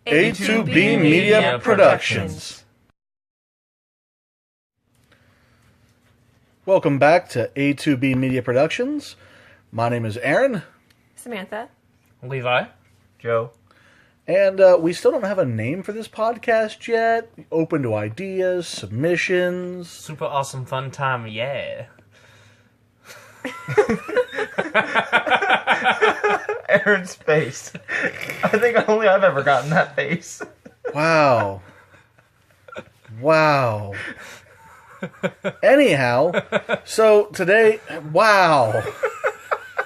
A2B Media Productions. Welcome back to A2B Media Productions. My name is Aaron. Samantha. Levi. Joe. And we still don't have a name for this podcast yet. Open to ideas, submissions. Super awesome fun time, yeah. Aaron's face. I think only I've ever gotten that face. Wow. Anyhow, so today, wow.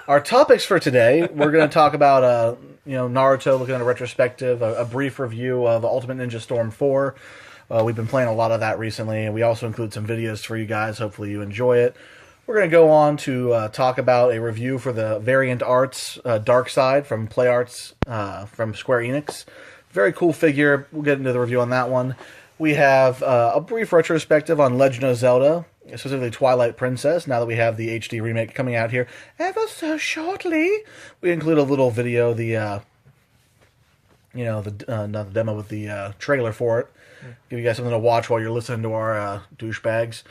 Our topics for today, we're going to talk about, Naruto, looking at a retrospective, a brief review of Ultimate Ninja Storm 4. We've been playing a lot of that recently, and we also include some videos for you guys. Hopefully you enjoy it. We're going to go on to talk about a review for the Variant Arts Darkseid from Play Arts from Square Enix. Very cool figure. We'll get into the review on that one. We have a brief retrospective on Legend of Zelda, specifically Twilight Princess, now that we have the HD remake coming out here ever so shortly. We include a little video, not the demo, with the trailer for it. Give you guys something to watch while you're listening to our douchebags.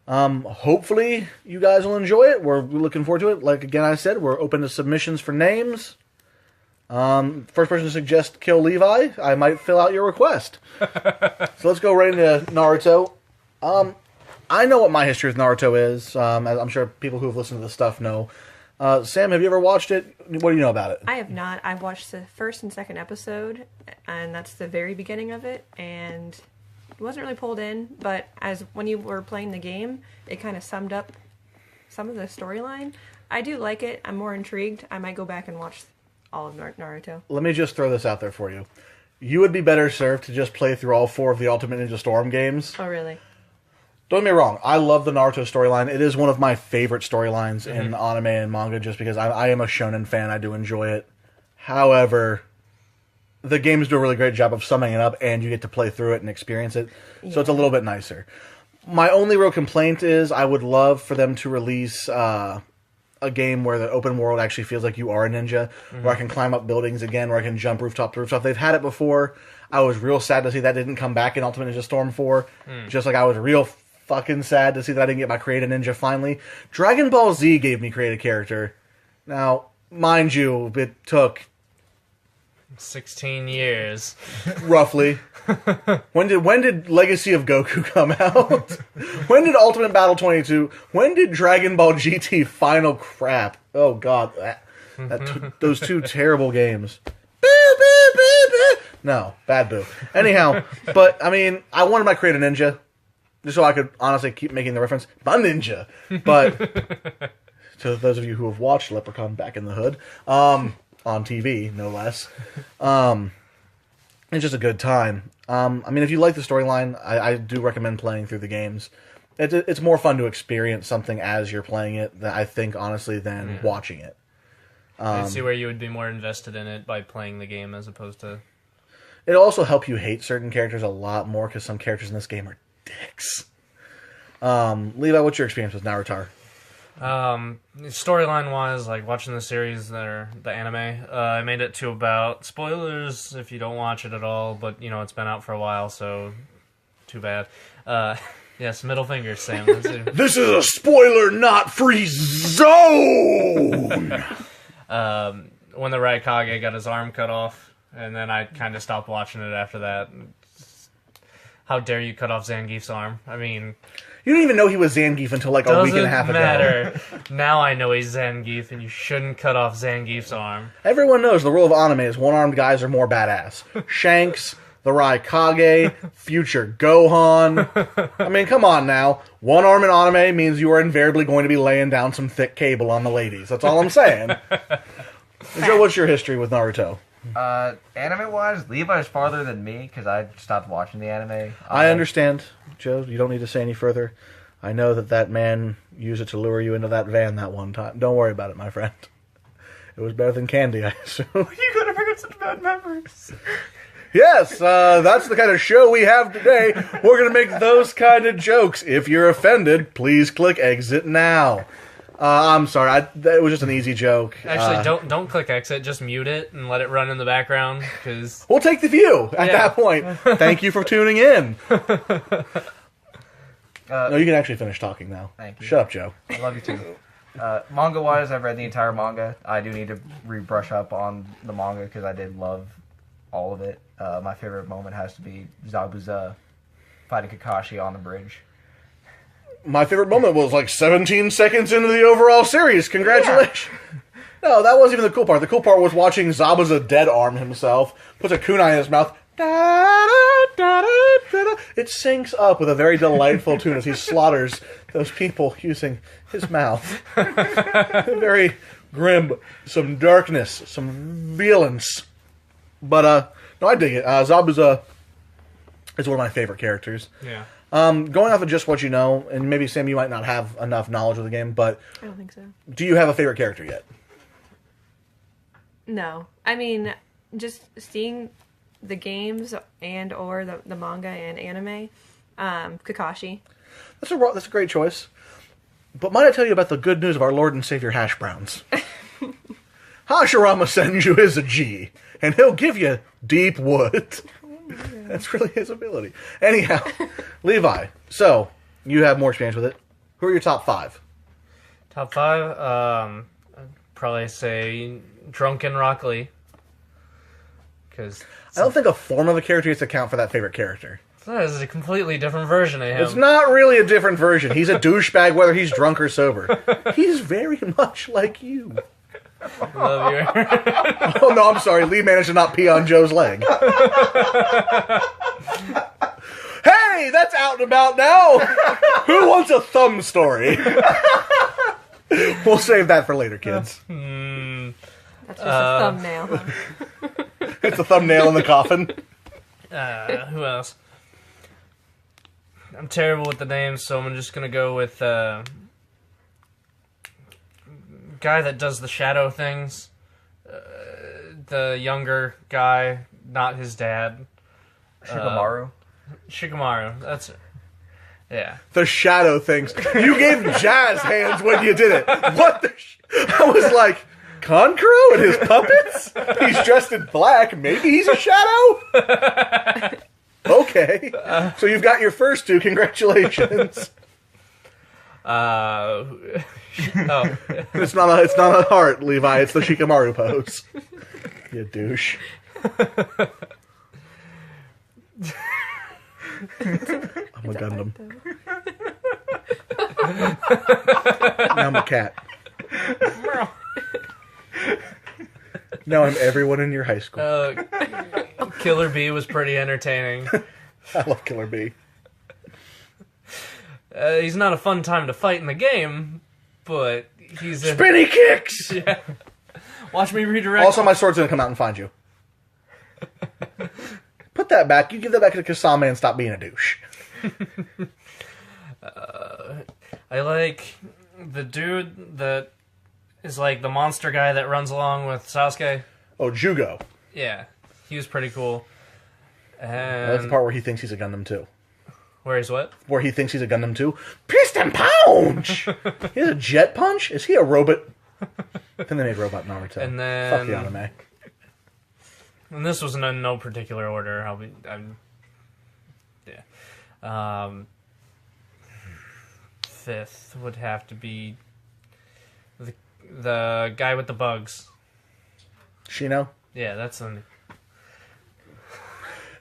Hopefully you guys will enjoy it. We're looking forward to it. Like again I said, we're open to submissions for names. First person to suggest kill Levi, I might fill out your request. So let's go right into Naruto. I know what my history with Naruto is. As I'm sure people who have listened to this stuff know. Sam, have you ever watched it? What do you know about it? I have not. I've watched the first and second episode, and that's the very beginning of it, and it wasn't really pulled in, but when you were playing the game, it kind of summed up some of the storyline. I do like it. I'm more intrigued. I might go back and watch all of Naruto. Let me just throw this out there for you. You would be better served to just play through all 4 of the Ultimate Ninja Storm games. Oh, really? Don't get me wrong. I love the Naruto storyline. It is one of my favorite storylines in anime and manga just because I am a shonen fan. I do enjoy it. However, the games do a really great job of summing it up, and you get to play through it and experience it. Yeah. So it's a little bit nicer. My only real complaint is I would love for them to release a game where the open world actually feels like you are a ninja, where I can climb up buildings again, where I can jump rooftop to rooftop. They've had it before. I was real sad to see that didn't come back in Ultimate Ninja Storm 4. Just like I was real fucking sad to see that I didn't get my Create a Ninja finally. Dragon Ball Z gave me Create a Character. Now, mind you, it took 16 years. Roughly. When did Legacy of Goku come out? When did Ultimate Battle 22? When did Dragon Ball GT Final Crap? Oh god, those 2 terrible games. No, bad boo. Anyhow, but I mean, I wanted my Create a Ninja just so I could honestly keep making the reference, my ninja. But to those of you who have watched Leprechaun Back in the Hood, on TV, no less. It's just a good time. I mean, if you like the storyline, I do recommend playing through the games. It's more fun to experience something as you're playing it, I think, honestly, than watching it. I see where you would be more invested in it by playing the game as opposed to... It'll also help you hate certain characters a lot more, because some characters in this game are dicks. Levi, what's your experience with Naruto? Storyline-wise, like watching the series, the anime, I made it to about, spoilers if you don't watch it at all, but, it's been out for a while, so too bad. Yes, middle fingers, Sam. This is a spoiler-not-free zone! When the Raikage got his arm cut off, and then I kind of stopped watching it after that. How dare you cut off Zangief's arm? I mean... You didn't even know he was Zangief until like a week and a half ago. Doesn't matter. Now I know he's Zangief, and you shouldn't cut off Zangief's arm. Everyone knows the rule of anime is one-armed guys are more badass. Shanks, the Raikage, future Gohan. I mean, come on now. One arm in anime means you are invariably going to be laying down some thick cable on the ladies. That's all I'm saying. Joe, what's your history with Naruto? Anime-wise, Levi's farther than me, because I stopped watching the anime. I understand, Joe. You don't need to say any further. I know that man used it to lure you into that van that one time. Don't worry about it, my friend. It was better than candy, I assume. You could have heard such bad memories. Yes, that's the kind of show we have today. We're going to make those kind of jokes. If you're offended, please click exit now. I'm sorry. It was just an easy joke. Actually, don't click exit. Just mute it and let it run in the background. Because we'll take the view at that point. Thank you for tuning in. No, you can actually finish talking now. Thank you. Shut up, Joe. I love you too. Manga-wise, I've read the entire manga. I do need to rebrush up on the manga because I did love all of it. My favorite moment has to be Zabuza fighting Kakashi on the bridge. My favorite moment was like 17 seconds into the overall series. Congratulations. Yeah. No, that wasn't even the cool part. The cool part was watching Zabuza dead arm himself, puts a kunai in his mouth. It syncs up with a very delightful tune as he slaughters those people using his mouth. Very grim, some darkness, some violence. But, no, I dig it. Zabuza is one of my favorite characters. Yeah. Going off of just what you know, and maybe, Sam, you might not have enough knowledge of the game, but... I don't think so. Do you have a favorite character yet? No. I mean, just seeing the games and or the manga and anime, Kakashi. That's a great choice. But might I tell you about the good news of our Lord and Savior Hash Browns? Hashirama Senju is a G, and he'll give you deep wood. That's really his ability. Anyhow, Levi, so you have more experience with it. Who are your top 5? Top 5? I'd probably say Drunken Rock Lee. Because I don't think a form of a character gets to count for that favorite character. that is a completely different version of him. It's not really a different version. He's a douchebag whether he's drunk or sober. He's very much like you. Love you. Oh, no, I'm sorry. Lee managed to not pee on Joe's leg. Hey, that's out and about now. Who wants a thumb story? We'll save that for later, kids. That's just a thumbnail. Huh? It's a thumbnail in the coffin. Who else? I'm terrible with the names, so I'm just going to go with guy that does the shadow things. The younger guy, not his dad. Shikamaru. That's it. Yeah. The shadow things. You gave jazz hands when you did it. What the I was like, Kankuro and his puppets? He's dressed in black. Maybe he's a shadow? Okay. So you've got your first 2. Congratulations. It's not a heart, Levi. It's the Shikamaru pose. You douche. I'm a Gundam. Now I'm a cat. Now I'm everyone in your high school. Killer Bee was pretty entertaining. I love Killer Bee. He's not a fun time to fight in the game, but he's spinny kicks. Yeah. Watch me redirect. Also, my sword's gonna come out and find you. Put that back. You give that back to Kasame and stop being a douche. I like the dude that is like the monster guy that runs along with Sasuke. Oh, Jugo. Yeah, he was pretty cool. And That's the part where he thinks he's a Gundam too. Where he's what? Where he thinks he's a Gundam too. Piston punch! He has a jet punch? Is he a robot? Then they made Robot Naruto. And then... Fuck the anime. And this was in no particular order. Fifth would have to be the guy with the bugs. Shino? Yeah, that's an...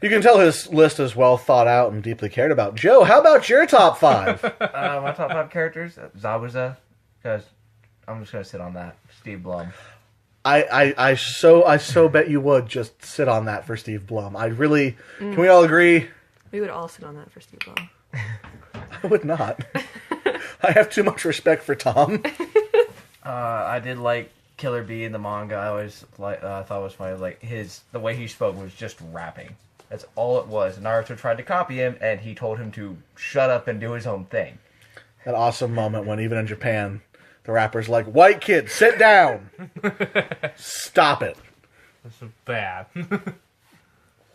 You can tell his list is well thought out and deeply cared about. Joe, how about your top 5? My top 5 characters, Zabuza, because I'm just gonna sit on that. Steve Blum. I so bet you would just sit on that for Steve Blum. I really... Can we all agree? We would all sit on that for Steve Blum. I would not. I have too much respect for Tom. I did like Killer Bee in the manga. I always thought it was funny. Like the way he spoke was just rapping. That's all it was. Naruto tried to copy him, and he told him to shut up and do his own thing. That awesome moment when even in Japan, the rapper's like, "White kid, sit down. Stop it." This is bad.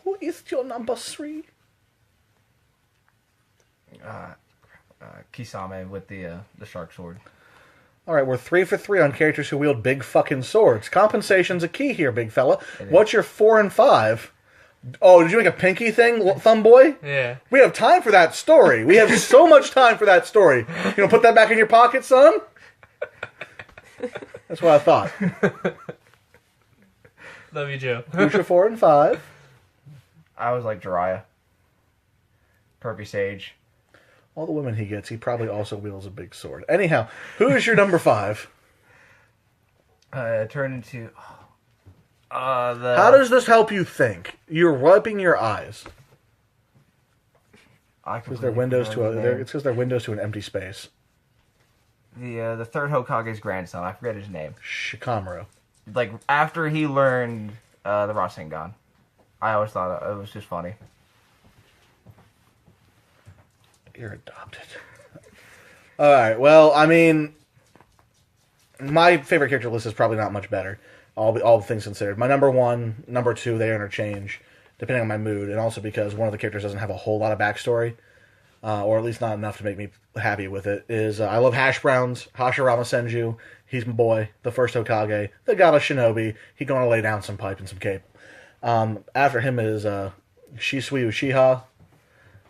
Who is your number 3? Kisame with the shark sword. All right, we're 3 for 3 on characters who wield big fucking swords. Compensation's a key here, big fella. What's your 4 and 5? Oh, did you make a pinky thing, thumb boy? Yeah. We have time for that story. We have so much time for that story. You gonna put that back in your pocket, son? That's what I thought. Love you, Joe. Who's your 4 and 5? I was like Jiraiya. Perky Sage. All the women he gets, he probably also wields a big sword. Anyhow, who is your number 5? Turn into... How does this help you think? You're wiping your eyes. Because they're windows to it's because they're windows to an empty space. The third Hokage's grandson. I forget his name. Shikamaru. Like, after he learned the Rasengan. I always thought it was just funny. You're adopted. Alright, well, I mean... My favorite character list is probably not much better. All things considered. My number 1, number 2, they interchange, depending on my mood, and also because one of the characters doesn't have a whole lot of backstory, or at least not enough to make me happy with it, is I love Hash Browns, Hashirama Senju. He's my boy, the first Hokage, the god of shinobi. He gonna lay down some pipe and some cape. After him is Shisui Uchiha.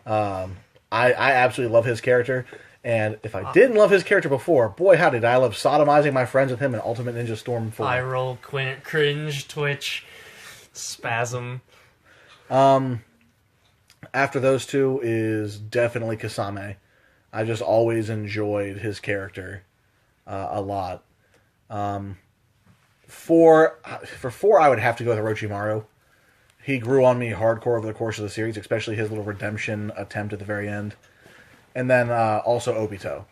I absolutely love his character. And if I didn't love his character before, boy, how did I love sodomizing my friends with him in Ultimate Ninja Storm 4. Eye roll, cringe, twitch, spasm. After those two is definitely Kasame. I just always enjoyed his character a lot. For 4, I would have to go with Orochimaru. He grew on me hardcore over the course of the series, especially his little redemption attempt at the very end. And then also Obito.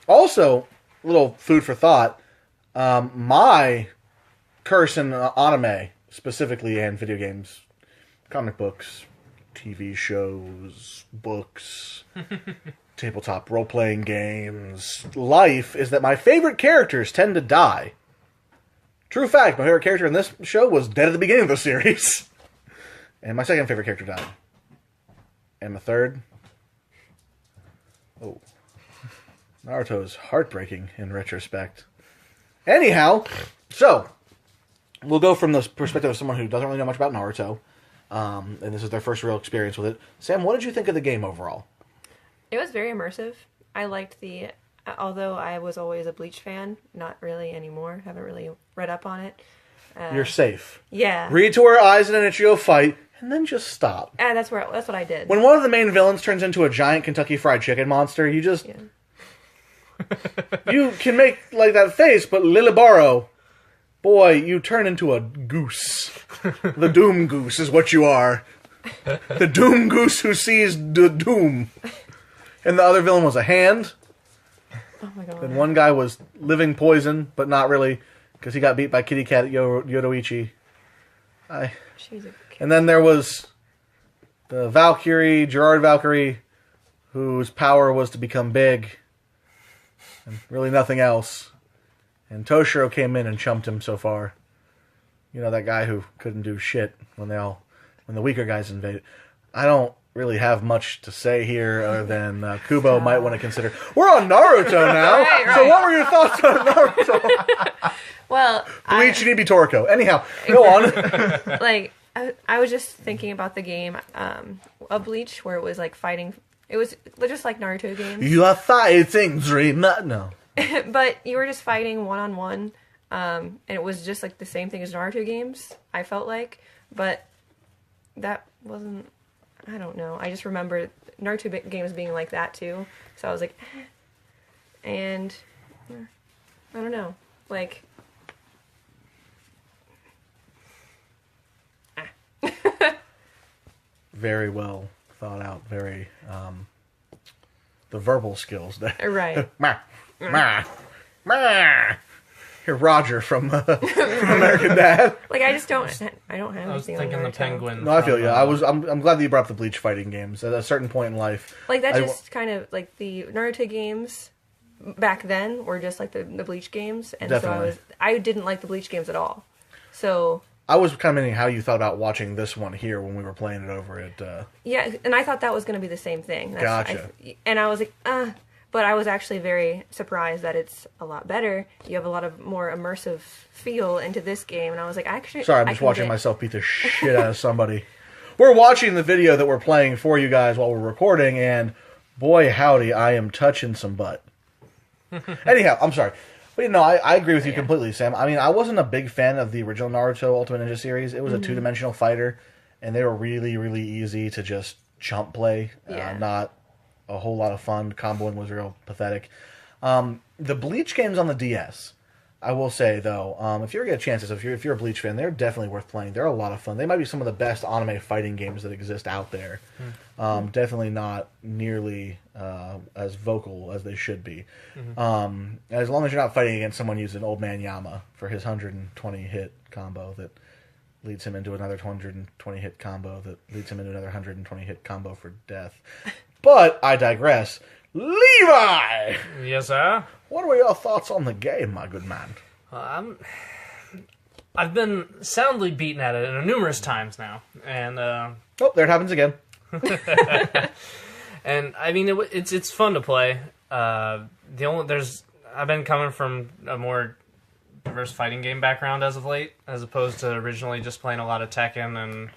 Also, little food for thought. My curse in anime, specifically, and video games, comic books, TV shows, books, tabletop role-playing games, life, is that my favorite characters tend to die. True fact, my favorite character in this show was dead at the beginning of the series. And my second favorite character died. And my third... Oh. Naruto is heartbreaking in retrospect. Anyhow, so, we'll go from the perspective of someone who doesn't really know much about Naruto, and this is their first real experience with it. Sam, what did you think of the game overall? It was very immersive. I liked although I was always a Bleach fan, not really anymore. Haven't really read up on it. You're safe. Yeah. Read to where Aizen and Ichigo fight, and then just stop. That's what I did. When one of the main villains turns into a giant Kentucky Fried Chicken monster, you just... Yeah. You can make, like, that face, but Lilibaro, boy, you turn into a goose. The Doom Goose is what you are. The Doom Goose who sees the doom. And the other villain was a hand. Oh my god. And one guy was living poison, but not really, because he got beat by Kitty Cat Yodoichi. And then there was the Valkyrie, Gerard Valkyrie, whose power was to become big, and really nothing else. And Toshiro came in and chumped him so far. You know, that guy who couldn't do shit when the weaker guys invaded. I don't really have much to say here other than Kubo might want to consider. We're on Naruto now! Right. So what were your thoughts on Naruto? Well, Bleach, you need to be Toriko. Anyhow, go on. Like, I was just thinking about the game of Bleach, where it was like fighting. It was just like Naruto games. You are fighting dream. No. But you were just fighting one-on-one, and it was just like the same thing as Naruto games, I felt like. But that wasn't... I don't know. I just remember Naruto games being like that, too. So I was like, eh. And... I don't know. Like... Very well thought out. Very, the verbal skills there. Right. You're Roger from American Dad. Like, I don't have anything I was on thinking the Naruto. penguin. No, I feel you. I'm glad that you brought up the Bleach fighting games. At a certain point in life, Like, that just kind of, like, the Naruto games back then were just like the Bleach games. And Definitely. so I didn't like the Bleach games at all. So... I was kind of meaning how you thought about watching this one here when we were playing it over at... Yeah, and I thought that was going to be the same thing. Gotcha. And I was like, But I was actually very surprised that it's a lot better. You have a lot of more immersive feel into this game, and I was like, actually, Sorry, I'm just watching myself beat the shit out of somebody. We're watching the video that we're playing for you guys while we're recording, and boy, howdy, I am touching some butt. Anyhow, I'm sorry. But no, I agree with you completely, Sam. I mean, I wasn't a big fan of the original Naruto Ultimate Ninja series. It was a two-dimensional fighter, and they were really, really easy to just jump play. Not a whole lot of fun. Comboing was real pathetic. The Bleach games on the DS, I will say, though, if you ever get a chance, if you're a Bleach fan, they're definitely worth playing. They're a lot of fun. They might be some of the best anime fighting games that exist out there. Definitely not nearly as vocal as they should be. As long as you're not fighting against someone using Old Man Yama for his 120 hit combo that leads him into another 120 hit combo that leads him into another 120 hit combo for death. But I digress. Levi! Yes, sir? What were your thoughts on the game, my good man? I've been soundly beaten at it numerous times now, and Oh, there it happens again. and I mean it's fun to play. I've been coming from a more diverse fighting game background as of late, as opposed to originally just playing a lot of Tekken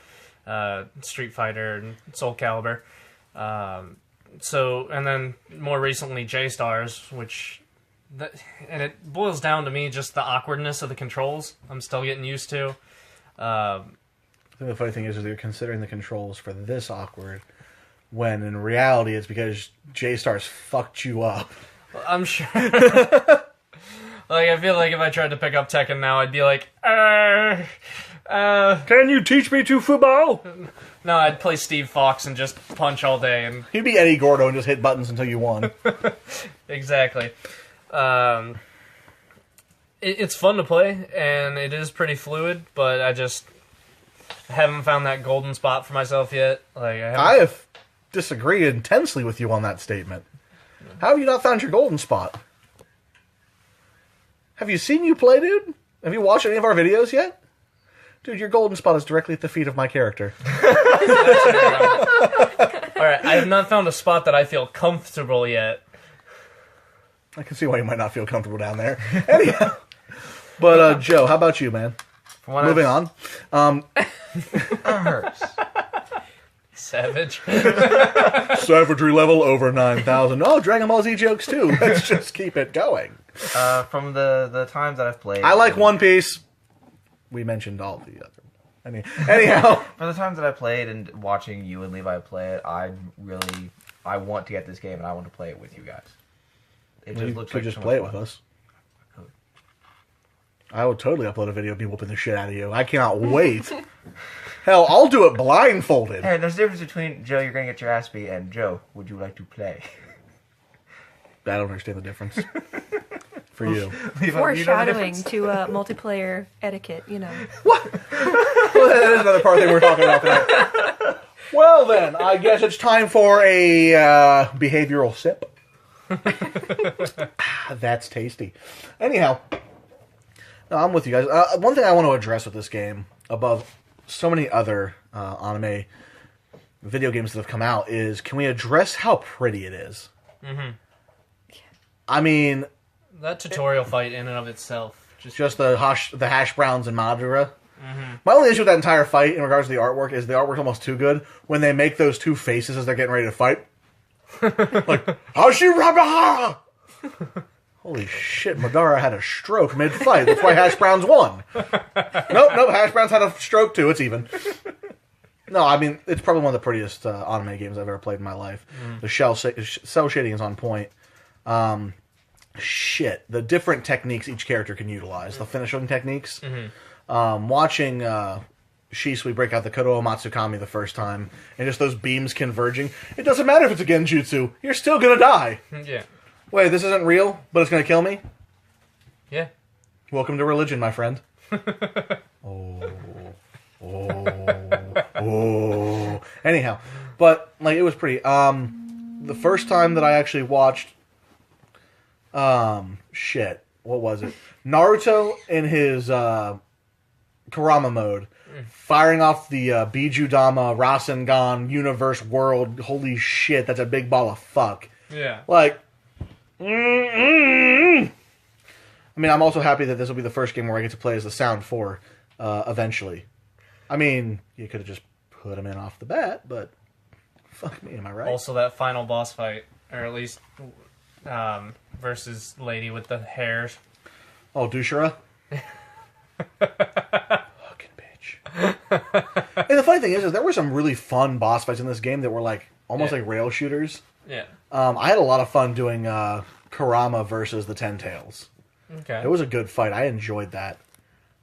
and Street Fighter and Soul Calibur. And then more recently J-Stars, and it boils down to me just the awkwardness of the controls. I'm still getting used to. I think the funny thing is you're considering the controls for this awkward, when in reality it's because J-Stars fucked you up. I'm sure. Like, I feel like if I tried to pick up Tekken now, I'd be like, Can you teach me to football? No, I'd play Steve Fox and just punch all day. And You'd be Eddie Gordo and just hit buttons until you won. Exactly. It's fun to play, and it is pretty fluid, but I haven't found that golden spot for myself yet. I have disagreed intensely with you on that statement. How have you not found your golden spot? Have you seen you play, dude? Have you watched any of our videos yet? Dude, your golden spot is directly at the feet of my character. Alright, I have not found a spot that I feel comfortable yet. I can see why you might not feel comfortable down there. Anyhow. But, Joe, how about you, man? Moving on. That hurts. Savage. Savagery level over 9,000. Oh, Dragon Ball Z jokes, too. Let's just keep it going. From the times that I've played, I like One Piece. We mentioned all the other. Anyhow. For the times that I played and watching you and Levi play it, I want to get this game and I want to play it with you guys. It just looks like just so play it much with fun. us. I would totally upload a video of me whooping the shit out of you. I cannot wait. Hell, I'll do it blindfolded. Hey, there's a difference between Joe, you're gonna get your ass beat, and Joe, would you like to play? I don't understand the difference. For you. Foreshadowing to multiplayer etiquette, you know. What? Well, that is another part of the thing we're talking about tonight. Well then, I guess it's time for a behavioral sip. That's tasty. Anyhow, no, I'm with you guys. One thing I want to address with this game, above so many other anime video games that have come out, is can we address how pretty it is? Mm-hmm. I mean, that tutorial fight in and of itself. Just the hash browns and Madara. Mm-hmm. My only issue with that entire fight in regards to the artwork is the artwork's almost too good when they make those two faces as they're getting ready to fight. Like, Hashirama! Holy shit, Madara had a stroke mid-fight. That's why Hash Browns won. Nope, Hash Browns had a stroke too. It's even. No, I mean, it's probably one of the prettiest anime games I've ever played in my life. Mm. The cell shading is on point. The different techniques each character can utilize. The finishing techniques. Mm-hmm. Watching Shisui break out the Kodo Matsukami the first time, and just those beams converging. It doesn't matter if it's a genjutsu. You're still gonna die. Yeah. Wait, this isn't real, but it's gonna kill me? Yeah. Welcome to religion, my friend. Anyhow, but like it was pretty. The first time that I actually watched, what was it? Naruto in his Kurama mode, firing off the Bijudama Rasengan universe world. Holy shit, that's a big ball of fuck. Yeah. Like, I mean, I'm also happy that this will be the first game where I get to play as the Sound 4 eventually. I mean, you could have just put him in off the bat, but fuck me, am I right? Also, that final boss fight, or at least versus lady with the hair. Oh, Dushara? Fucking bitch. And the funny thing is there were some really fun boss fights in this game that were like almost like rail shooters. Yeah. I had a lot of fun doing Kurama versus the Ten Tails. Okay. It was a good fight. I enjoyed that.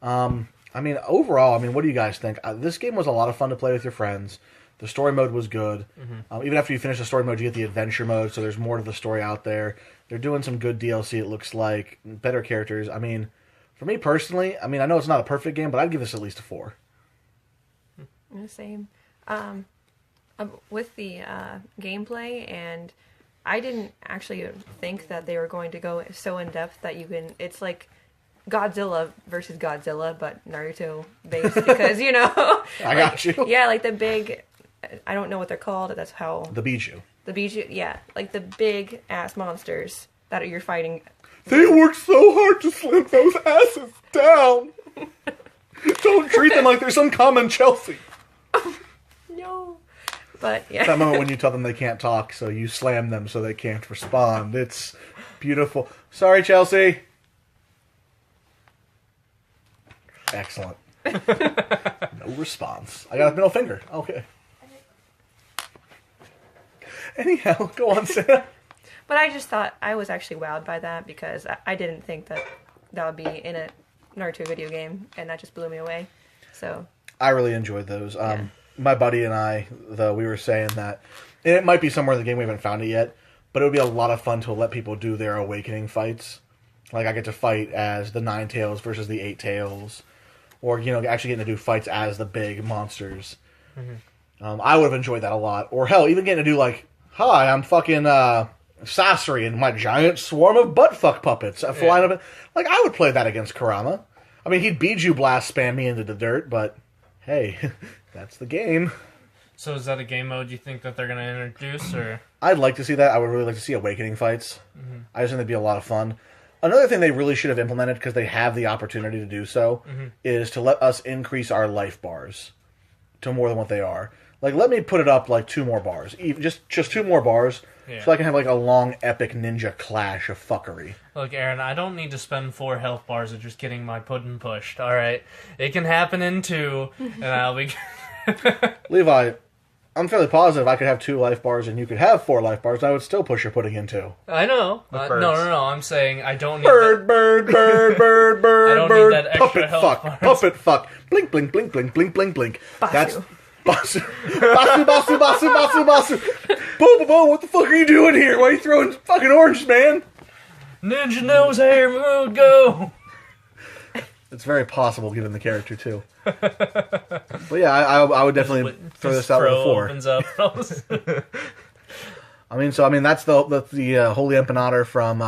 I mean, overall, what do you guys think? This game was a lot of fun to play with your friends. The story mode was good. Mm-hmm. Even after you finish the story mode, you get the adventure mode, so there's more to the story out there. They're doing some good DLC, it looks like. Better characters. I mean, for me personally, I know it's not a perfect game, but I'd give this at least a 4. Same. With the gameplay, and I didn't actually think that they were going to go so in depth that you can. It's like Godzilla versus Godzilla, but Naruto based because I got you. Yeah, like the big. I don't know what they're called. That's how the Biju. The Biju, yeah, like the big ass monsters that you're fighting. They worked so hard to slam those asses down. Don't treat them like they're some common Chelsea. No. But, yeah. That moment when you tell them they can't talk, so you slam them so they can't respond. It's beautiful. Sorry, Chelsea. Excellent. No response. I got a middle finger. Okay. Anyhow, go on, Sam. But I just thought, I was actually wowed by that because I didn't think that would be in a Naruto video game, and that just blew me away. So I really enjoyed those. My buddy and I, though, we were saying that and it might be somewhere in the game we haven't found it yet, but it would be a lot of fun to let people do their awakening fights. Like I get to fight as the Nine Tails versus the Eight Tails, or actually getting to do fights as the big monsters. Mm-hmm. I would have enjoyed that a lot. Or hell, even getting to do like, hi, I'm fucking Sasori and my giant swarm of buttfuck puppets flying up. Like I would play that against Kurama. I mean, he'd Biju blast spam me into the dirt, but hey, that's the game. So is that a game mode you think that they're going to introduce, or? I'd like to see that. I would really like to see awakening fights. Mm-hmm. I just think that'd be a lot of fun. Another thing they really should have implemented, because they have the opportunity to do so, is to let us increase our life bars to more than what they are. Like, let me put it up like 2 more bars. Just 2 more bars, so I can have like a long, epic ninja clash of fuckery. Look, Aaron, I don't need to spend 4 health bars of just getting my pudding pushed, alright? It can happen in 2, and I'll be... Levi, I'm fairly positive I could have 2 life bars and you could have 4 life bars, and I would still push your pudding in 2. I know. No, I'm saying I don't need bird, bird, I don't need that extra puppet health fuck, bars. puppet fuck, blink, blink, blink, blink, blink, blink, blink. Basu. That's Basu, Basu, Basu, Basu, Basu, Basu. Bo, what the fuck are you doing here? Why are you throwing fucking oranges, man? Ninja nose hair mood, go! It's very possible given the character too. But yeah, I would definitely throw this out with a 4. Opens up. That's the holy empanader from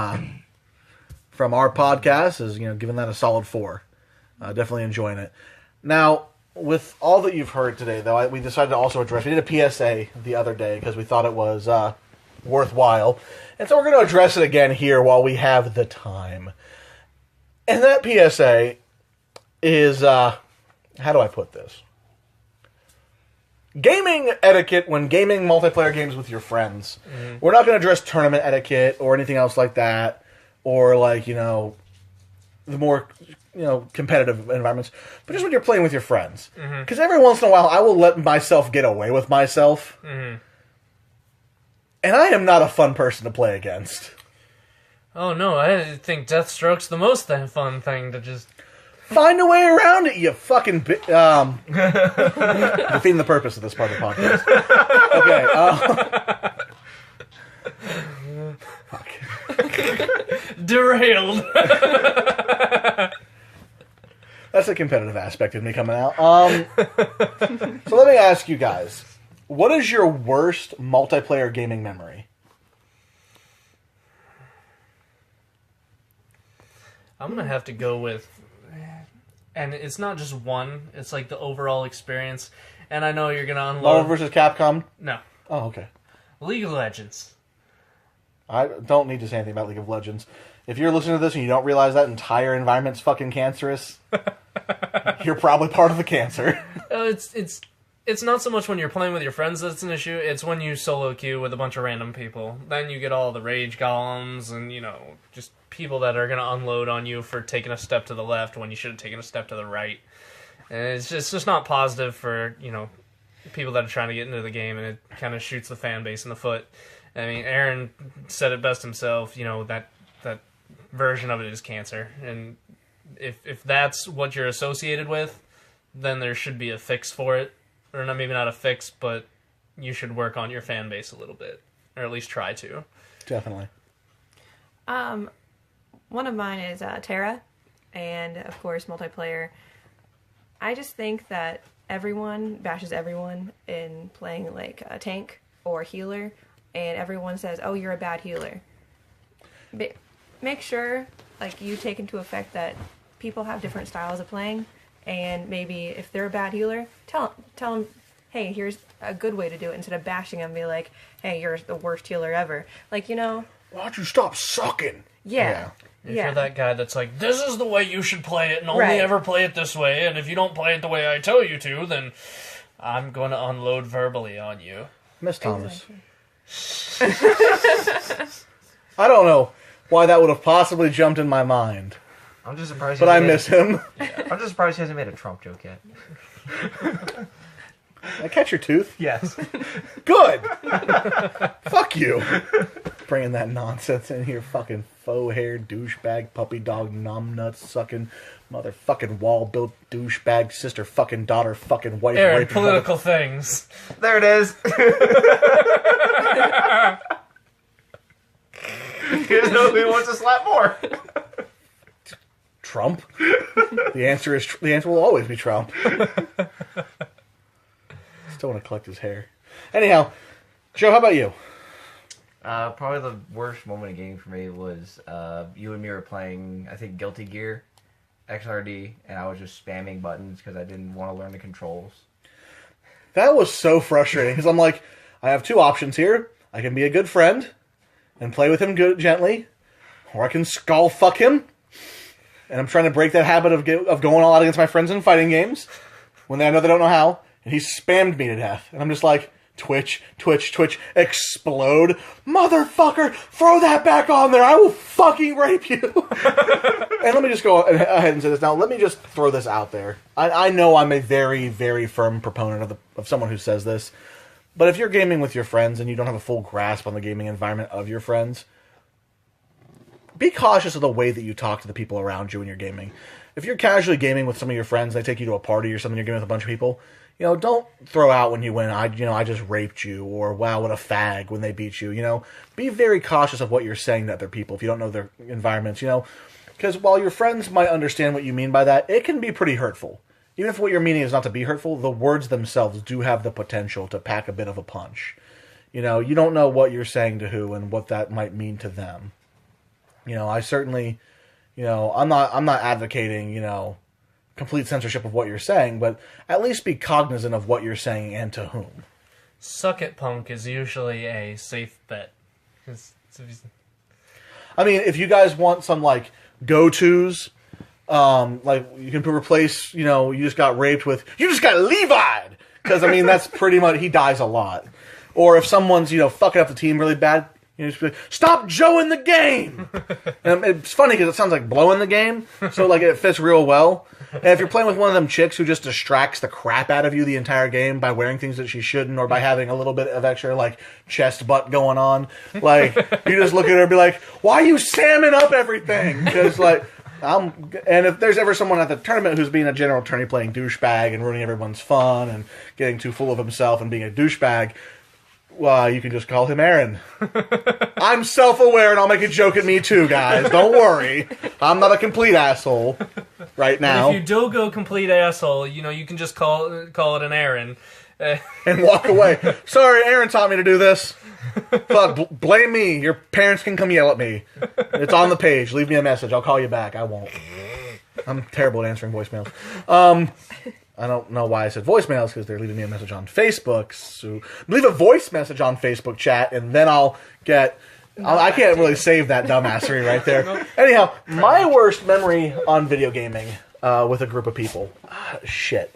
our podcast is giving that a solid 4. Definitely enjoying it. Now, with all that you've heard today, though, we decided to also address. We did a PSA the other day because we thought it was worthwhile, and so we're going to address it again here while we have the time. And that PSA is how do I put this? Gaming etiquette when gaming multiplayer games with your friends. Mm-hmm. We're not going to address tournament etiquette or anything else like that, or like the more competitive environments, but just when you're playing with your friends. Because every once in a while, I will let myself get away with myself, and I am not a fun person to play against. Oh no, I think Deathstroke's the most fun thing to just find a way around it. You fucking defeating the purpose of this part of the podcast. Okay. Fuck. Derailed. That's a competitive aspect of me coming out. So let me ask you guys, what is your worst multiplayer gaming memory? I'm going to have to go with, and it's not just one, it's like the overall experience, and I know you're going to unload... Marvel vs. Capcom? No. Oh, okay. League of Legends. I don't need to say anything about League of Legends. If you're listening to this and you don't realize that entire environment's fucking cancerous, you're probably part of the cancer. It's not so much when you're playing with your friends that's an issue, it's when you solo queue with a bunch of random people. Then you get all the rage golems and, just people that are going to unload on you for taking a step to the left when you should have taken a step to the right. And it's just not positive for, people that are trying to get into the game, and it kind of shoots the fan base in the foot. I mean, Aaron said it best himself, that version of it is cancer. And if that's what you're associated with, then there should be a fix for it. Or maybe not a fix, but you should work on your fan base a little bit. Or at least try to. Definitely. One of mine is Terra, and of course multiplayer. I just think that everyone bashes everyone in playing like a tank or healer, and everyone says, "Oh, you're a bad healer." Make sure like you take into effect that people have different styles of playing, and maybe if they're a bad healer, tell them, "Hey, here's a good way to do it," instead of bashing them. Be like, "Hey, you're the worst healer ever." Like, why don't you stop sucking? Yeah. If you're that guy that's like, this is the way you should play it, and only ever play it this way, and if you don't play it the way I tell you to, then I'm going to unload verbally on you. Miss Thomas. I don't know why that would have possibly jumped in my mind. I'm just surprised. But I miss him. I'm just surprised he hasn't made a Trump joke yet. I catch your tooth? Yes. Good! Fuck you. Bringing that nonsense in here, fucking faux-haired douchebag, puppy dog, numbnuts sucking, motherfucking wall-built douchebag, sister fucking daughter fucking wife. Aaron, political things. There it is. He doesn't know who he wants to slap more. Trump? The answer will always be Trump. Still want to collect his hair. Anyhow, Joe, how about you? Probably the worst moment of gaming for me was you and me were playing, I think, Guilty Gear XRD, and I was just spamming buttons because I didn't want to learn the controls. That was so frustrating because I'm like, I have two options here. I can be a good friend and play with him gently, or I can skull fuck him. And I'm trying to break that habit of going all out against my friends in fighting games when I know they don't know how. And he spammed me to death. And I'm just like, twitch, twitch, twitch, explode. Motherfucker, throw that back on there. I will fucking rape you. And let me just go ahead and say this now. Let me just throw this out there. I know I'm a very, very firm proponent of someone who says this. But if you're gaming with your friends and you don't have a full grasp on the gaming environment of your friends, be cautious of the way that you talk to the people around you when you're gaming. If you're casually gaming with some of your friends, they take you to a party or something, you're gaming with a bunch of people, don't throw out when you win, I just raped you, or wow, what a fag when they beat you, Be very cautious of what you're saying to other people if you don't know their environments, Because while your friends might understand what you mean by that, it can be pretty hurtful. Even if what you're meaning is not to be hurtful, the words themselves do have the potential to pack a bit of a punch. You don't know what you're saying to who and what that might mean to them. I certainly, I'm not advocating, complete censorship of what you're saying, but at least be cognizant of what you're saying and to whom. Suck it, punk is usually a safe bet. I mean, if you guys want some, go-tos, you can replace, you just got raped with, you just got Levi'd! Because, that's pretty much, he dies a lot. Or if someone's, fucking up the team really bad, just be like, stop Joeing the game! And it's funny because it sounds like blowing the game, so it fits real well. And if you're playing with one of them chicks who just distracts the crap out of you the entire game by wearing things that she shouldn't, or by having a little bit of extra, chest butt going on, you just look at her and be like, why are you salmon up everything? Because, and if there's ever someone at the tournament who's being a general attorney playing douchebag and ruining everyone's fun and getting too full of himself and being a douchebag, well, you can just call him Aaron. I'm self-aware and I'll make a joke at me too, guys. Don't worry. I'm not a complete asshole right now. And if you do go complete asshole, you can just call it an Aaron. And walk away. Sorry, Aaron taught me to do this. Fuck, blame me. Your parents can come yell at me. It's on the page. Leave me a message. I'll call you back. I won't. I'm terrible at answering voicemails. I don't know why I said voicemails, because they're leaving me a message on Facebook. So leave a voice message on Facebook chat, and then I'll get I can't really save that dumbassery right there. Anyhow, my worst memory on video gaming with a group of people. Shit.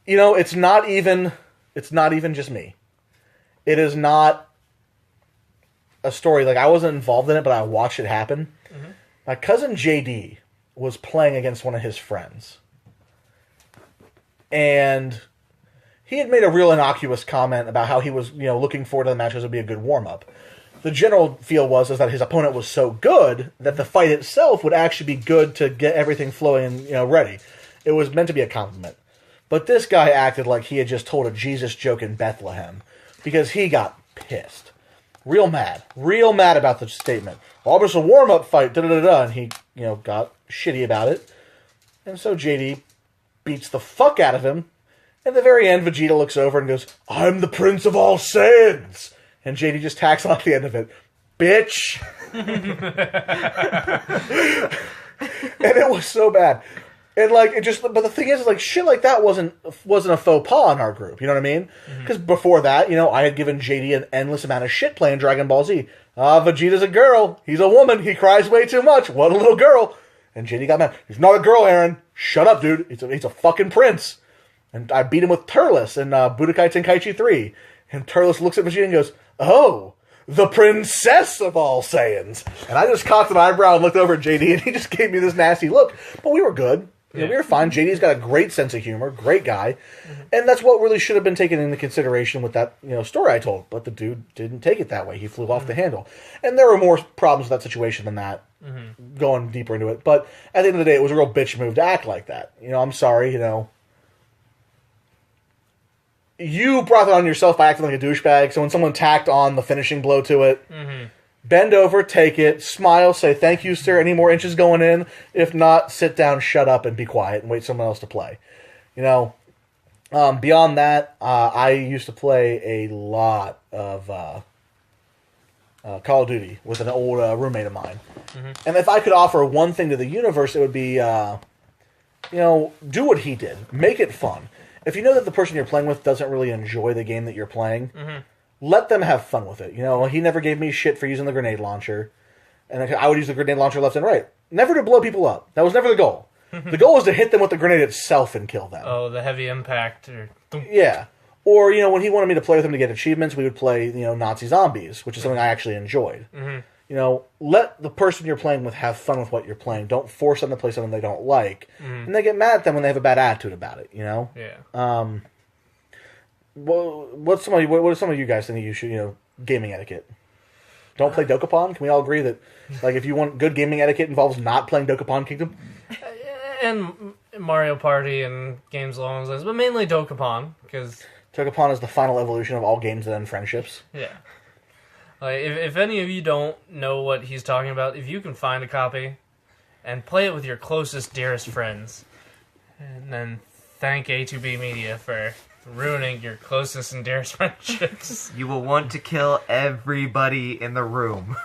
You know, it's not even just me. It is not a story. Like, I wasn't involved in it, but I watched it happen. Mm-hmm. My cousin JD was playing against one of his friends. And he had made a real innocuous comment about how he was, looking forward to the match because it would be a good warm-up. The general feel was that his opponent was so good that the fight itself would actually be good to get everything flowing and, ready. It was meant to be a compliment. But this guy acted like he had just told a Jesus joke in Bethlehem because he got pissed. Real mad about the statement. Oh, it's a warm-up fight, da-da-da-da, and he, got shitty about it. And so JD beats the fuck out of him. At the very end, Vegeta looks over and goes, "I'm the Prince of all Saiyans!" And JD just tacks on at the end of it, "Bitch!" And it was so bad. And but the thing is, shit like that wasn't a faux pas in our group. You know what I mean? Because before that, I had given JD an endless amount of shit playing Dragon Ball Z. Vegeta's a girl. He's a woman. He cries way too much. What a little girl. And JD got mad. He's not a girl, Aaron. Shut up, dude. He's a fucking prince. And I beat him with Turles in Budokai Tenkaichi 3. And Turles looks at Vegeta and goes, "Oh, the princess of all Saiyans." And I just cocked an eyebrow and looked over at JD, and he just gave me this nasty look. But we were good. Yeah. We were fine. JD's got a great sense of humor, great guy. Mm-hmm. And that's what really should have been taken into consideration with that story I told. But the dude didn't take it that way. He flew off the handle. And there were more problems with that situation than that, going deeper into it. But at the end of the day, it was a real bitch move to act like that. I'm sorry, You brought it on yourself by acting like a douchebag, so when someone tacked on the finishing blow to it, bend over, take it, smile, say, "Thank you, sir, any more inches going in? If not, sit down, shut up, and be quiet, and wait for someone else to play." Beyond that, I used to play a lot of Call of Duty with an old roommate of mine. And if I could offer one thing to the universe, it would be, do what he did. Make it fun. If you know that the person you're playing with doesn't really enjoy the game that you're playing, let them have fun with it. He never gave me shit for using the grenade launcher. And I would use the grenade launcher left and right. Never to blow people up. That was never the goal. The goal was to hit them with the grenade itself and kill them. Oh, the heavy impact. Yeah. Or, when he wanted me to play with him to get achievements, we would play, Nazi zombies, which is something I actually enjoyed. Let the person you're playing with have fun with what you're playing. Don't force them to play something they don't like. And they get mad at them when they have a bad attitude about it, Yeah. Well, what do some of you guys think you should, gaming etiquette? Don't play Dokapon? Can we all agree that, if you want good gaming etiquette involves not playing Dokapon Kingdom? And Mario Party and games along those lines, but mainly Dokapon, because Dokapon is the final evolution of all games that end friendships. Yeah. If any of you don't know what he's talking about, if you can find a copy and play it with your closest, dearest friends, and then thank A2B Media for ruining your closest and dearest friendships. You will want to kill everybody in the room.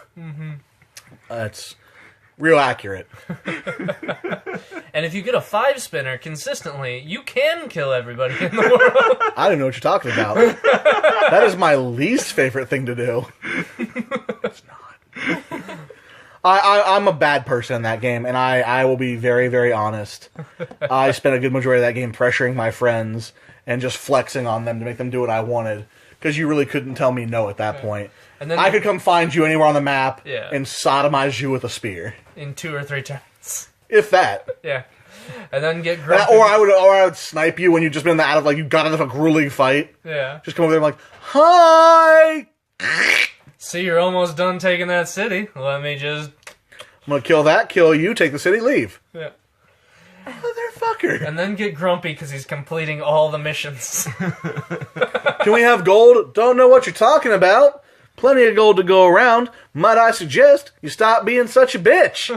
That's real accurate. And if you get a 5-spinner consistently, you can kill everybody in the world. I don't know what you're talking about. That is my least favorite thing to do. It's not. I'm a bad person in that game, and I will be very, very honest. I spent a good majority of that game pressuring my friends and just flexing on them to make them do what I wanted. Because you really couldn't tell me no at that point. And then I could come find you anywhere on the map and sodomize you with a spear. In 2 or 3 turns. If that. Yeah. And then get grumpy. Or I would snipe you when you've just been you got out of a grueling fight. Yeah. Just come over there and "Hi!" See, you're almost done taking that city. Let me just... I'm gonna kill that, kill you, take the city, leave. Yeah. Motherfucker. And then get grumpy because he's completing all the missions. Can we have gold? Don't know what you're talking about. Plenty of gold to go around. Might I suggest you stop being such a bitch?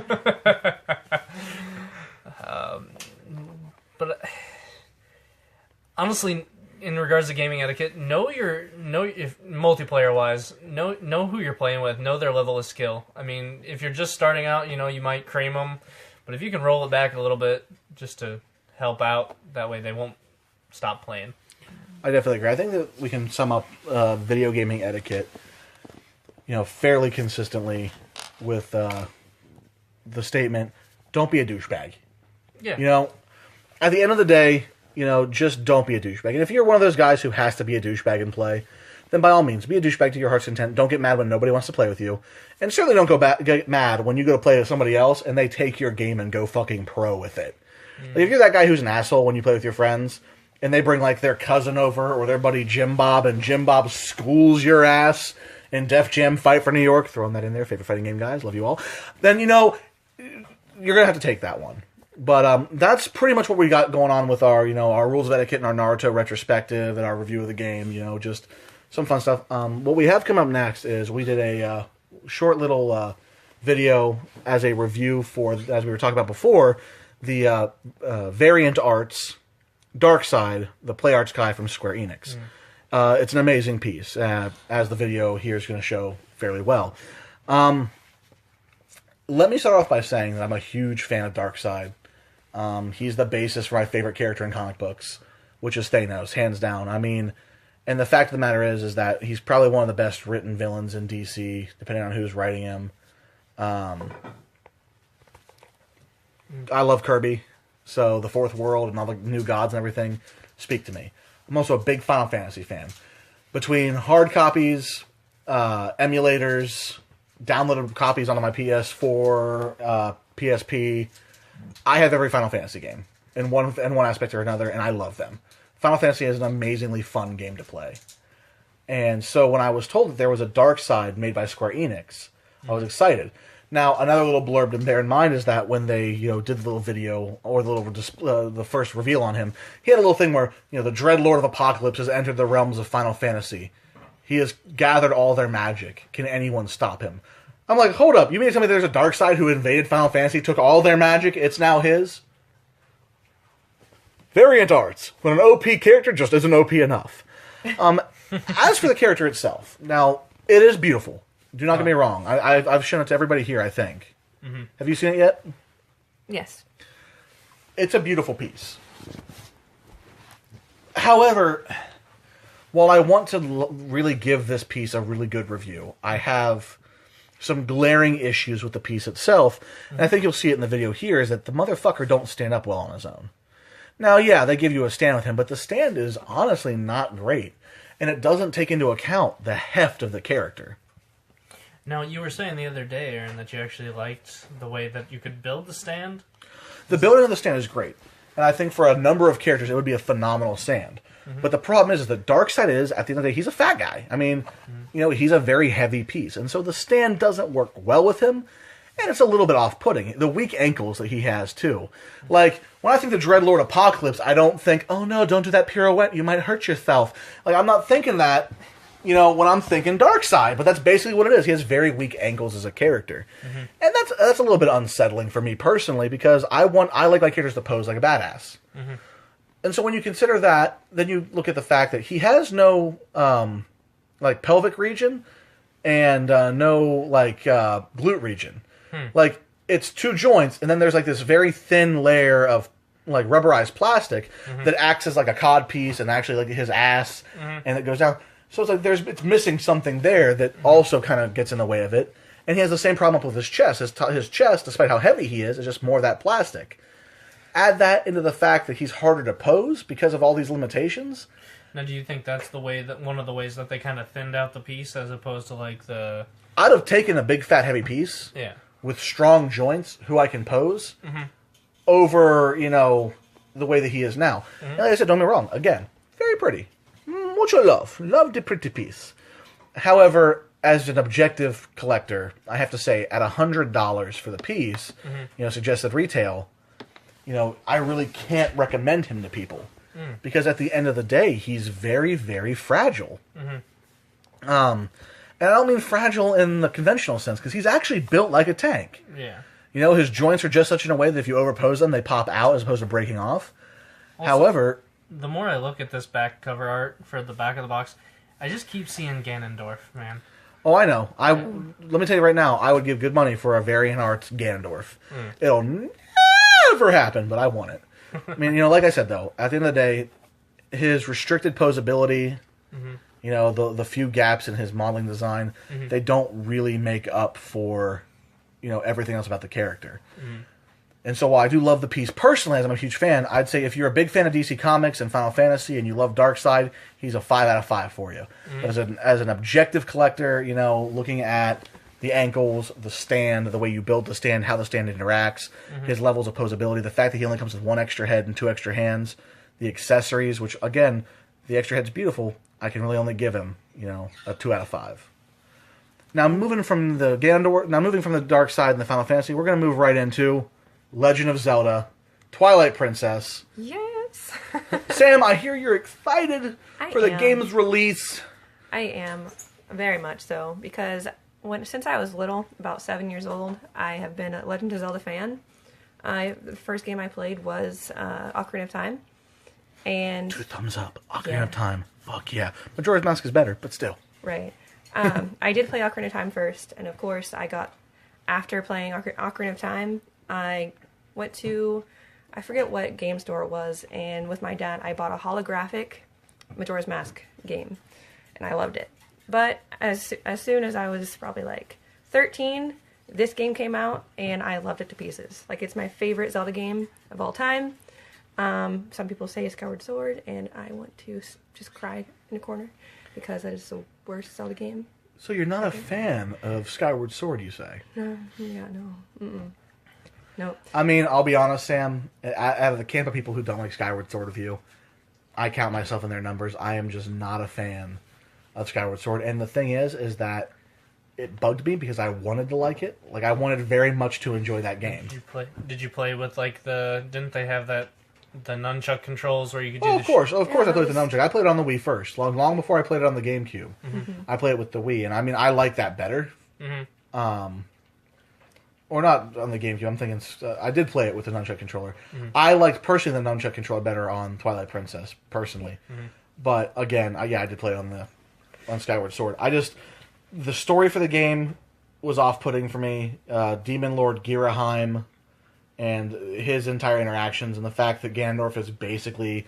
But honestly, in regards to gaming etiquette, if multiplayer wise, know who you're playing with, know their level of skill. I mean, if you're just starting out, you might cream them, but if you can roll it back a little bit just to help out, that way they won't stop playing. I definitely agree. I think that we can sum up video gaming etiquette. fairly consistently with the statement, don't be a douchebag. Yeah. At the end of the day, just don't be a douchebag. And if you're one of those guys who has to be a douchebag in play, then by all means, be a douchebag to your heart's content. Don't get mad when nobody wants to play with you. And certainly don't get mad when you go to play with somebody else and they take your game and go fucking pro with it. Like, if you're that guy who's an asshole when you play with your friends, and they bring, like, their cousin over or their buddy Jim Bob, and Jim Bob schools your ass in Def Jam Fight for New York, throwing that in there, favorite fighting game, guys, love you all, then, you're going to have to take that one. But that's pretty much what we got going on with our, our rules of etiquette and our Naruto retrospective and our review of the game, just some fun stuff. What we have come up next is we did a short little video as a review for, as we were talking about before, the Variant Arts Darkseid, the Play Arts guy from Square Enix. It's an amazing piece, as the video here is going to show fairly well. Let me start off by saying that I'm a huge fan of Darkseid. He's the basis for my favorite character in comic books, which is Thanos, hands down. I mean, and the fact of the matter is that he's probably one of the best written villains in DC, depending on who's writing him. I love Kirby, so the Fourth World and all the new gods and everything speak to me. I'm also a big Final Fantasy fan. Between hard copies, emulators, downloaded copies onto my PS4, PSP, I have every Final Fantasy game in one aspect or another, and I love them. Final Fantasy is an amazingly fun game to play. And so when I was told that there was a Darkseid made by Square Enix, I was excited. Now, another little blurb to bear in mind is that when they, did the little video or the first reveal on him, he had a little thing where, the Dread Lord of Apocalypse has entered the realms of Final Fantasy. He has gathered all their magic. Can anyone stop him? I'm like, hold up. You mean to tell me there's a Darkseid who invaded Final Fantasy, took all their magic, it's now his? Variant Arts. When an OP character just isn't OP enough. As for the character itself, now, it is beautiful. Do not get me wrong. I've shown it to everybody here, I think. Mm-hmm. Have you seen it yet? Yes. It's a beautiful piece. However, while I want to really give this piece a really good review, I have some glaring issues with the piece itself, and I think you'll see it in the video here, is that the motherfucker don't stand up well on his own. Now, yeah, they give you a stand with him, but the stand is honestly not great, and it doesn't take into account the heft of the character. Now, you were saying the other day, Aaron, that you actually liked the way that you could build the stand. The building of the stand is great, and I think for a number of characters, it would be a phenomenal stand. Mm-hmm. But the problem is that Darkseid is, at the end of the day, he's a fat guy. I mean, he's a very heavy piece, and so the stand doesn't work well with him, and it's a little bit off-putting. The weak ankles that he has, too. Like, when I think the Dreadlord Apocalypse, I don't think, oh no, don't do that pirouette, you might hurt yourself. Like, I'm not thinking that, when I'm thinking Darkseid, but that's basically what it is. He has very weak ankles as a character. Mm-hmm. And that's a little bit unsettling for me personally, because I like my characters to pose like a badass. Mm-hmm. And so when you consider that, then you look at the fact that he has no, pelvic region and no, glute region. Like, it's two joints, and then there's, this very thin layer of, rubberized plastic that acts as, a cod piece and actually, his ass, and it goes down. So it's it's missing something there that also kind of gets in the way of it. And he has the same problem up with his chest. His chest, despite how heavy he is just more of that plastic. Add that into the fact that he's harder to pose because of all these limitations. Now, do you think that's one of the ways that they kind of thinned out the piece as opposed to the... I'd have taken a big fat heavy piece with strong joints who I can pose over, the way that he is now. And like I said, don't get me wrong. Again, very pretty. Mucho love. Love the pretty piece. However, as an objective collector, I have to say, at $100 for the piece, suggested retail, I really can't recommend him to people. Because at the end of the day, he's very, very fragile. And I don't mean fragile in the conventional sense, because he's actually built like a tank. Yeah. His joints are just such in a way that if you overpose them, they pop out as opposed to breaking off. Also, however... The more I look at this back cover art for the back of the box, I just keep seeing Ganondorf, man. Oh, I know. Let me tell you right now, I would give good money for a Variant Arts Ganondorf. It'll never happen, but I want it. I mean, like I said, though, at the end of the day, his restricted posability You know, the few gaps in his modeling design, they don't really make up for, you know, everything else about the character. And so while I do love the piece personally, as I'm a huge fan, I'd say if you're a big fan of DC Comics and Final Fantasy and you love Darkseid, he's a 5 out of 5 for you. But as an objective collector, you know, looking at the ankles, the stand, the way you build the stand, how the stand interacts, his levels of posability, the fact that he only comes with 1 extra head and 2 extra hands, the accessories, which, again, the extra head's beautiful, I can really only give him, you know, a 2 out of 5. Now, moving from the Darkseid and the Final Fantasy, we're going to move right into Legend of Zelda, Twilight Princess. Yes. Sam, I hear you're excited for the game's release. I am, very much so, because since I was little, about 7 years old, I have been a Legend of Zelda fan. The first game I played was Ocarina of Time. And 2 thumbs up. Ocarina of Time. Fuck yeah. Majora's Mask is better, but still. Right. I did play Ocarina of Time first, and of course, after playing Ocarina of Time, I went to, I forget what game store it was, and with my dad, I bought a holographic Majora's Mask game, and I loved it. But as soon as I was probably like 13, this game came out, and I loved it to pieces. Like, it's my favorite Zelda game of all time. Some people say it's Skyward Sword, and I want to just cry in a corner because that is the worst Zelda game. So you're not a fan of Skyward Sword, you say? No, yeah, no. Mm-mm. Nope. I mean, I'll be honest, Sam. Out of the camp of people who don't like Skyward Sword with you, I count myself in their numbers. I am just not a fan of Skyward Sword. And the thing is that it bugged me because I wanted to like it. Like, I wanted very much to enjoy that game. Did you play with, like, didn't they have the nunchuck controls where you could do Of course I played with the nunchuck. I played it on the Wii first, long before I played it on the GameCube. I played it with the Wii, and I mean, I like that better. Or not on the GameCube. I'm thinking I did play it with the nunchuck controller. I liked personally the nunchuck controller better on Twilight Princess personally, but again, I did play it on Skyward Sword. The story for the game was off-putting for me. Demon Lord Giraheim and his entire interactions, and the fact that Ganondorf is basically,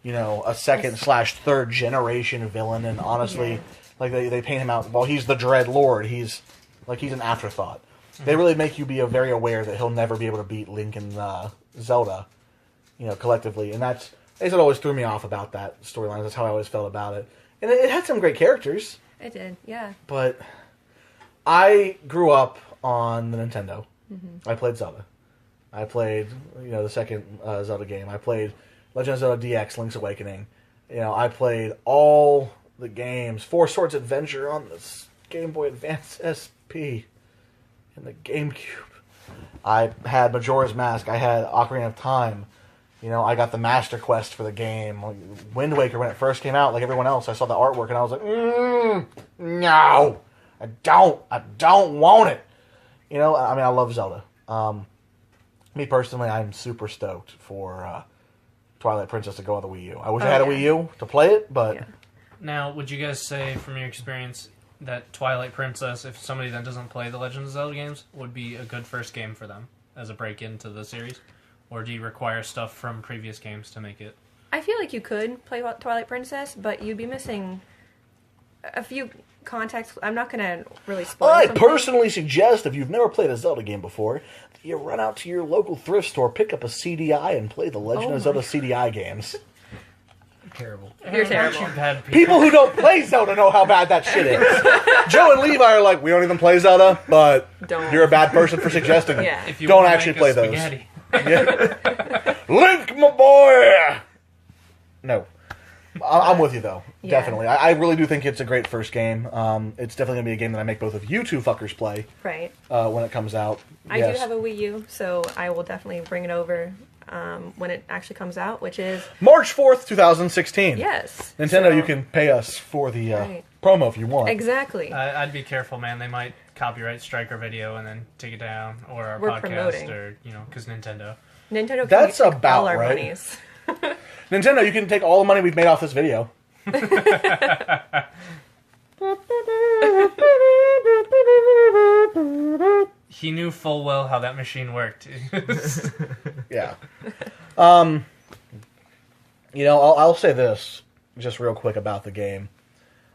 you know, a second/third generation villain, and honestly, like they paint him out. Well, he's the Dread Lord. He's an afterthought. They really make you be very aware that he'll never be able to beat Link and Zelda, you know, collectively, and that's it always threw me off about that storyline. That's how I always felt about it, and it had some great characters. It did, yeah. But I grew up on the Nintendo. I played Zelda. I played, you know, the second Zelda game. I played Legend of Zelda DX, Link's Awakening. You know, I played all the games. Four Swords Adventure on the Game Boy Advance SP and the GameCube. I had Majora's Mask. I had Ocarina of Time. You know, I got the Master Quest for the game. Like, Wind Waker, when it first came out, like everyone else, I saw the artwork and I was like, no, I don't want it. You know, I mean, I love Zelda. Me personally, I'm super stoked for Twilight Princess to go on the Wii U. I wish I had a Wii U to play it, but... Yeah. Now, would you guys say, from your experience, that Twilight Princess, if somebody that doesn't play the Legend of Zelda games, would be a good first game for them as a break into the series? Or do you require stuff from previous games to make it? I feel like you could play Twilight Princess, but you'd be missing a few contexts. I'm not going to really spoil something. Personally suggest, if you've never played a Zelda game before, that you run out to your local thrift store, pick up a CDI, and play the Legend of Zelda CDI games. Terrible. You're terrible. People who don't play Zelda know how bad that shit is. Joe and Levi are like, we don't even play Zelda, but you're a bad person for suggesting it. Yeah. If you don't actually play those. Yeah. Link, my boy! No. I'm with you, though. Yeah. Definitely. I really do think it's a great first game. It's definitely going to be a game that I make both of you two fuckers play. Right. When it comes out. I do have a Wii U, so I will definitely bring it over when it actually comes out, which is... March 4th, 2016. Yes. Nintendo, you can pay us for the promo if you want. Exactly. I'd be careful, man. They might copyright strike our video and then take it down, or our We're podcast, promoting. or, you know, because Nintendo. Nintendo can That's take about all our right. monies. Nintendo, you can take all the money we've made off this video. He knew full well how that machine worked. Yeah. You know, I'll say this just real quick about the game.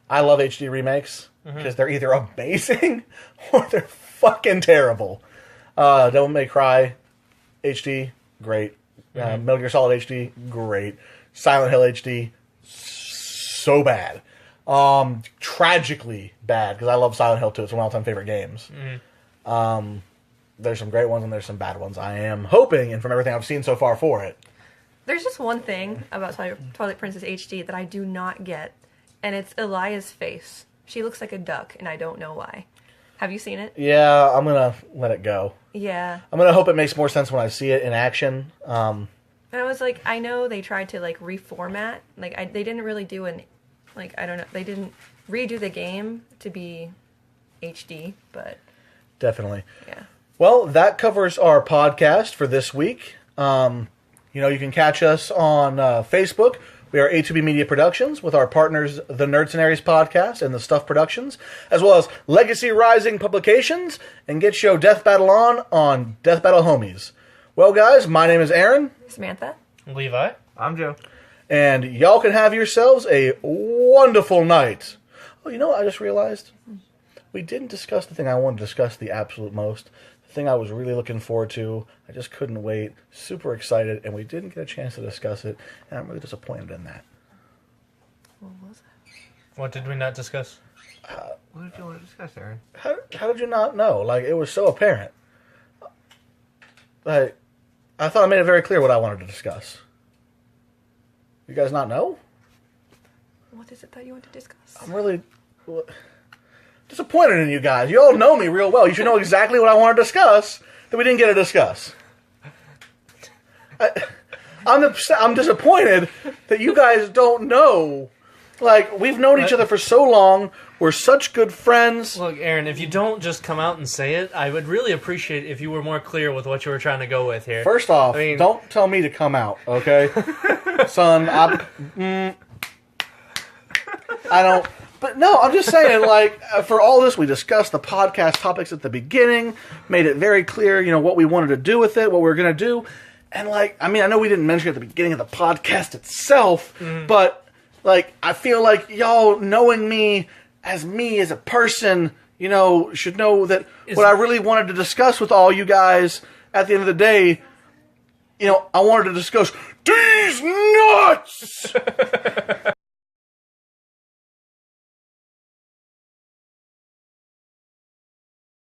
I love HD remakes because they're either amazing or they're fucking terrible. Devil May Cry HD, great. Metal Gear Solid HD, great. Silent Hill HD, so bad. Tragically bad, because I love Silent Hill 2. It's one of my all-time favorite games. There's some great ones and there's some bad ones. I am hoping, and from everything I've seen so far for it. There's just one thing about Twilight Princess HD that I do not get, and it's Elia's face. She looks like a duck, and I don't know why. Have you seen it? Yeah, I'm going to let it go. Yeah. I'm going to hope it makes more sense when I see it in action. And I was like, I know they tried to, like, reformat. Like, they didn't really do I don't know. They didn't redo the game to be HD, but... Definitely. Yeah. Well, that covers our podcast for this week. You can catch us on Facebook. We are A2B Media Productions with our partners, the Nerds and Aries Podcast and the Stuff Productions, as well as Legacy Rising Publications and Get Show Death Battle on Death Battle Homies. Well, guys, my name is Aaron. Samantha. Levi. I'm Joe. And y'all can have yourselves a wonderful night. Oh, you know what I just realized? We didn't discuss the thing I wanted to discuss the absolute most. The thing I was really looking forward to. I just couldn't wait. Super excited. And we didn't get a chance to discuss it. And I'm really disappointed in that. What was it? What did we not discuss? What did you want to discuss, Aaron? How did you not know? Like, it was so apparent. Like, I thought I made it very clear what I wanted to discuss. You guys not know? What is it that you want to discuss? I'm really disappointed in you guys. You all know me real well. You should know exactly what I want to discuss that we didn't get to discuss. I'm disappointed that you guys don't know. Like, we've known each other for so long. We're such good friends. Look, Aaron, if you don't just come out and say it, I would really appreciate if you were more clear with what you were trying to go with here. First off, don't tell me to come out, okay? Son, I don't... But no, I'm just saying, like, for all this, we discussed the podcast topics at the beginning, made it very clear, what we wanted to do with it, what we were going to do. And, like, I mean, I know we didn't mention it at the beginning of the podcast itself, but, like, I feel like y'all knowing me as a person, should know that what I really wanted to discuss with all you guys at the end of the day, I wanted to discuss these nuts!